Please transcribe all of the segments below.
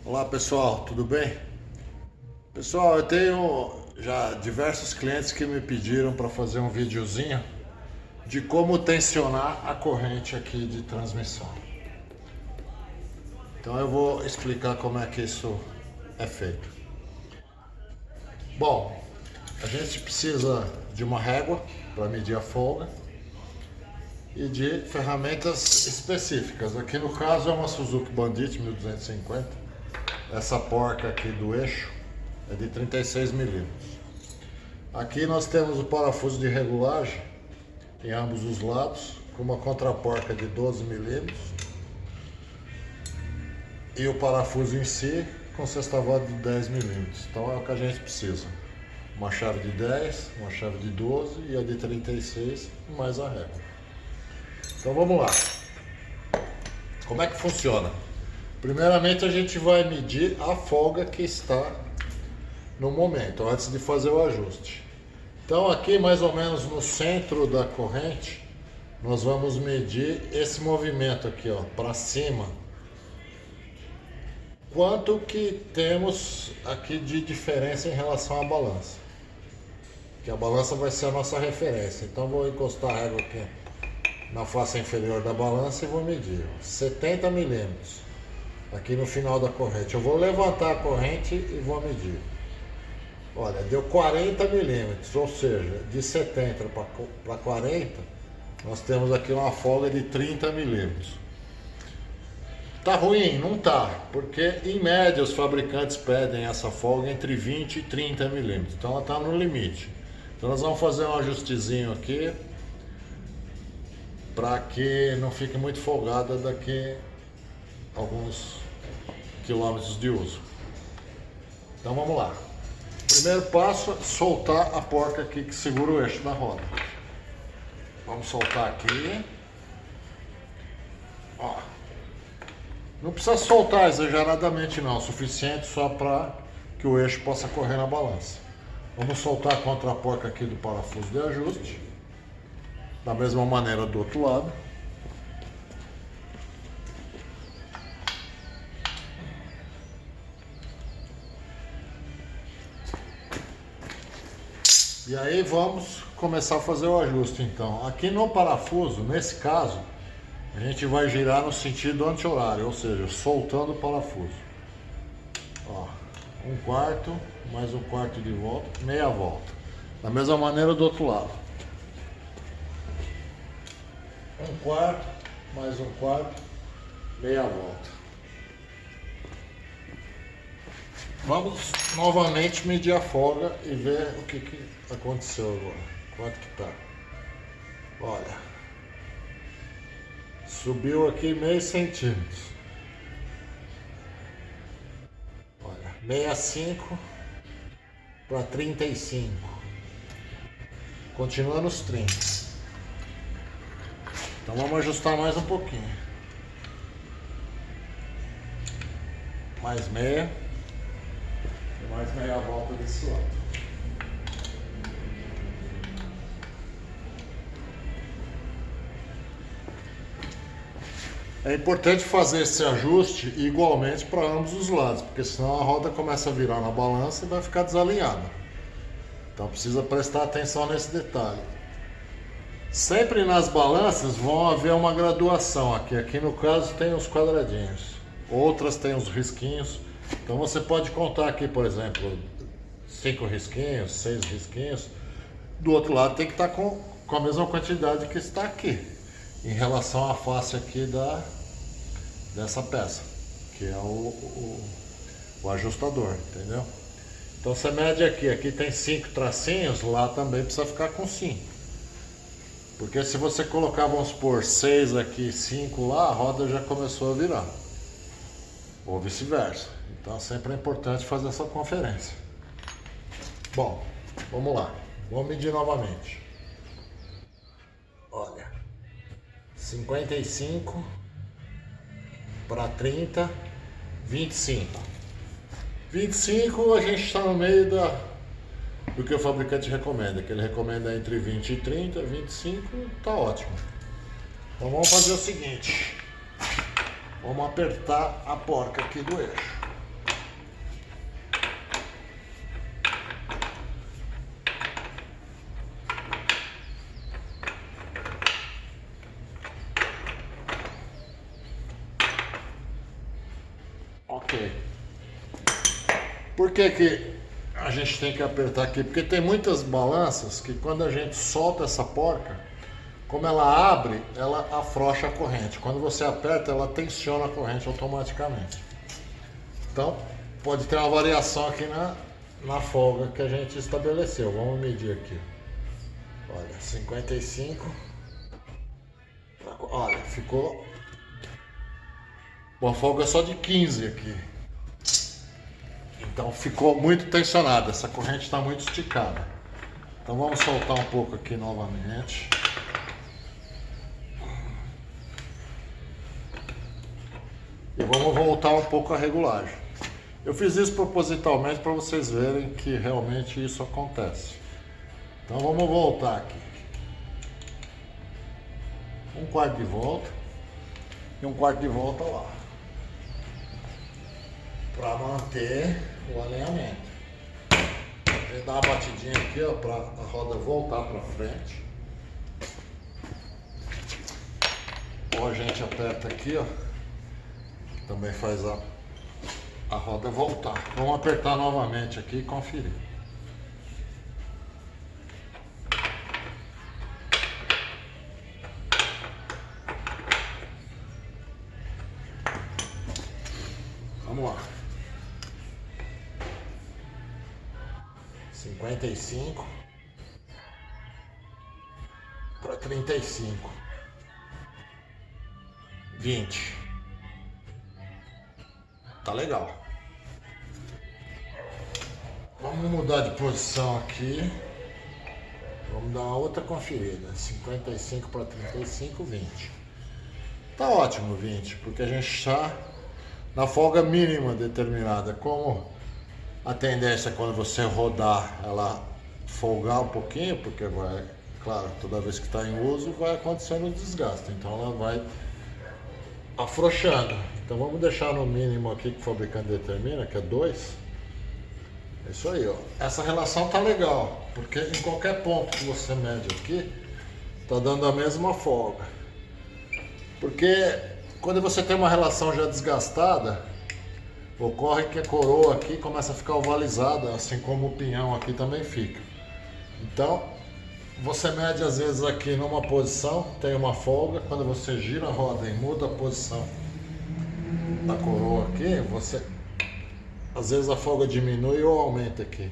Olá pessoal, tudo bem? Pessoal, eu tenho já diversos clientes que me pediram para fazer um videozinho de como tensionar a corrente aqui de transmissão. Então eu vou explicar como é que isso é feito. Bom, a gente precisa de uma régua para medir a folga e de ferramentas específicas. Aqui no caso é uma Suzuki Bandit 1250. Essa porca aqui do eixo é de 36 milímetros. Aqui nós temos o parafuso de regulagem em ambos os lados, com uma contraporca de 12 milímetros. E o parafuso em si com sextavado de 10 milímetros. Então é o que a gente precisa. Uma chave de 10, uma chave de 12 e a de 36 mais a régua. Então vamos lá. Como é que funciona? Primeiramente a gente vai medir a folga que está no momento, antes de fazer o ajuste. Então aqui mais ou menos no centro da corrente, nós vamos medir esse movimento aqui, ó, para cima. Quanto que temos aqui de diferença em relação à balança. Que a balança vai ser a nossa referência. Então vou encostar a régua aqui na face inferior da balança e vou medir, ó, 70 milímetros. Aqui no final da corrente. Eu vou levantar a corrente e vou medir. Olha, deu 40 milímetros, ou seja, de 70 para 40, nós temos aqui uma folga de 30 milímetros. Tá ruim? Não tá, porque em média os fabricantes pedem essa folga entre 20 e 30 milímetros, então ela está no limite. Então nós vamos fazer um ajustezinho aqui, para que não fique muito folgada daqui alguns quilômetros de uso. Então vamos lá. Primeiro passo é soltar a porca aqui que segura o eixo da roda. Vamos soltar aqui. Ó. Não precisa soltar exageradamente não, o suficiente só para que o eixo possa correr na balança. Vamos soltar a contraporca aqui do parafuso de ajuste. Da mesma maneira do outro lado. E aí vamos começar a fazer o ajuste então. Aqui no parafuso, nesse caso, a gente vai girar no sentido anti-horário, ou seja, soltando o parafuso. Ó, 1/4, mais 1/4 de volta, meia volta. Da mesma maneira do outro lado. 1/4, mais 1/4, meia volta. Vamos novamente medir a folga e ver o que aconteceu agora. Quanto que tá? Olha. Subiu aqui meio centímetro. Olha, 65 para 35. Continua nos 30. Então vamos ajustar mais um pouquinho. Mais meia. Mais meia volta desse lado. É importante fazer esse ajuste igualmente para ambos os lados, porque senão a roda começa a virar na balança e vai ficar desalinhada. Então precisa prestar atenção nesse detalhe. Sempre nas balanças vão haver uma graduação aqui. Aqui no caso tem os quadradinhos, outras tem os risquinhos. Então você pode contar aqui, por exemplo, 5 risquinhos, 6 risquinhos. Do outro lado tem que estar com a mesma quantidade que está aqui, em relação à face aqui dessa peça, que é o ajustador, entendeu? Então você mede aqui tem 5 tracinhos, lá também precisa ficar com 5. Porque se você colocar, vamos supor, 6 aqui, 5 lá, a roda já começou a virar. Ou vice-versa. Então sempre é importante fazer essa conferência. Bom, vamos lá. Vamos medir novamente. Olha. 55 para 30, 25. 25 a gente está no meio do que o fabricante recomenda. Que ele recomenda entre 20 e 30, 25 está ótimo. Então vamos fazer o seguinte. Vamos apertar a porca aqui do eixo. Ok. Por que que a gente tem que apertar aqui? Porque tem muitas balanças que quando a gente solta essa porca, como ela abre, ela afrouxa a corrente. Quando você aperta, ela tensiona a corrente automaticamente. Então, pode ter uma variação aqui na folga que a gente estabeleceu. Vamos medir aqui. Olha, 55. Olha, ficou uma folga só de 15 aqui. Então ficou muito tensionada, essa corrente está muito esticada. Então vamos soltar um pouco aqui novamente. E vamos voltar um pouco a regulagem. Eu fiz isso propositalmente para vocês verem que realmente isso acontece. Então vamos voltar aqui. Um quarto de volta e um quarto de volta lá. Para manter o alinhamento. E dar uma batidinha aqui, ó, para a roda voltar para frente. Ou a gente aperta aqui, ó, também faz a roda voltar. Vamos apertar novamente aqui e conferir. Vamos lá. 55 para 35. 20. Tá legal. Vamos mudar de posição aqui. Vamos dar uma outra conferida. 55 para 35, 20. Tá ótimo 20, porque a gente está na folga mínima determinada. Como a tendência é quando você rodar ela folgar um pouquinho, porque vai, claro, toda vez que está em uso vai acontecendo o desgaste. Então ela vai afrouxando. Então vamos deixar no mínimo aqui que o fabricante determina, que é 2. É isso aí, ó. Essa relação tá legal, porque em qualquer ponto que você mede aqui, tá dando a mesma folga. Porque quando você tem uma relação já desgastada, ocorre que a coroa aqui começa a ficar ovalizada, assim como o pinhão aqui também fica. Então, você mede às vezes aqui numa posição, tem uma folga, quando você gira a roda e muda a posição da coroa aqui, você às vezes a folga diminui ou aumenta aqui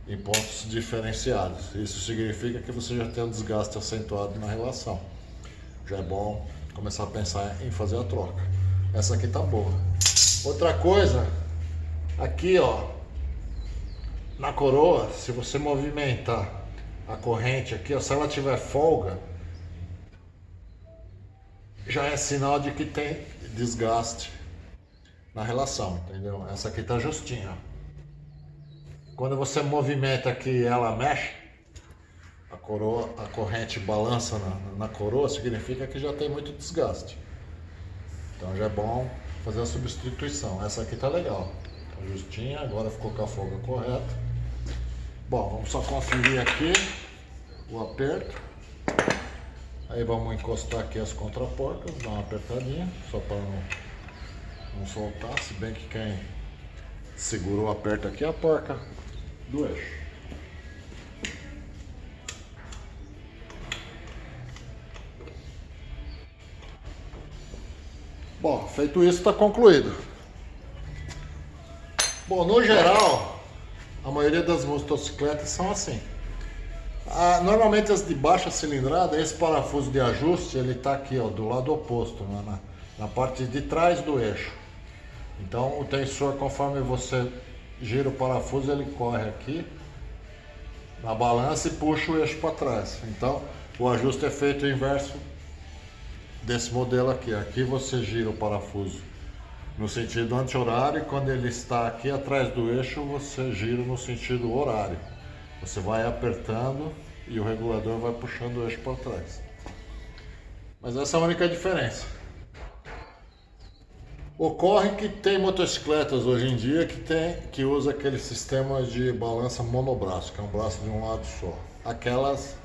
em pontos diferenciados. Isso significa que você já tem um desgaste acentuado na relação. Já é bom começar a pensar em fazer a troca. Essa aqui tá boa. Outra coisa, aqui ó, na coroa, se você movimentar a corrente aqui, ó, se ela tiver folga, já é sinal de que tem desgaste na relação, entendeu? Essa aqui tá justinha. Quando você movimenta aqui e ela mexe, a corrente balança na coroa, significa que já tem muito desgaste. Então já é bom fazer a substituição. Essa aqui tá legal, tá justinha, agora ficou com a folga correta. Bom, vamos só conferir aqui o aperto. Aí vamos encostar aqui as contraporcas, dar uma apertadinha, só para não soltar, se bem que quem segurou aperta aqui a porca do eixo. Bom, feito isso, está concluído. Bom, no geral, a maioria das motocicletas são assim. Normalmente as de baixa cilindrada, esse parafuso de ajuste, ele está aqui, ó, do lado oposto, né, na parte de trás do eixo. Então o tensor, conforme você gira o parafuso, ele corre aqui na balança e puxa o eixo para trás. Então o ajuste é feito inverso desse modelo aqui. Aqui você gira o parafuso no sentido anti-horário e quando ele está aqui atrás do eixo, você gira no sentido horário. Você vai apertando e o regulador vai puxando o eixo para trás. Mas essa é a única diferença. Ocorre que tem motocicletas hoje em dia que usa aquele sistema de balança monobraço, que é um braço de um lado só. Aquelas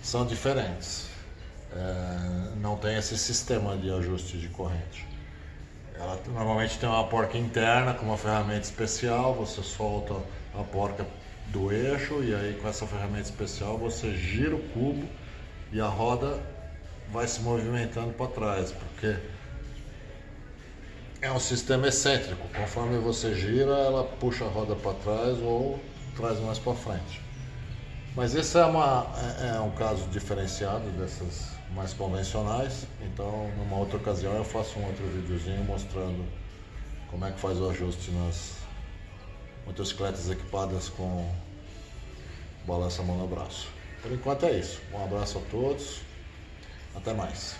são diferentes. Não tem esse sistema de ajuste de corrente. Ela normalmente tem uma porca interna com uma ferramenta especial, você solta a porca do eixo e aí com essa ferramenta especial você gira o cubo e a roda vai se movimentando para trás, porque é um sistema excêntrico, conforme você gira ela puxa a roda para trás ou traz mais para frente. Mas esse é um caso diferenciado dessas mais convencionais, então numa outra ocasião eu faço um outro videozinho mostrando como é que faz o ajuste nas motocicletas equipadas com balança mão no braço. Por enquanto é isso, um abraço a todos, até mais.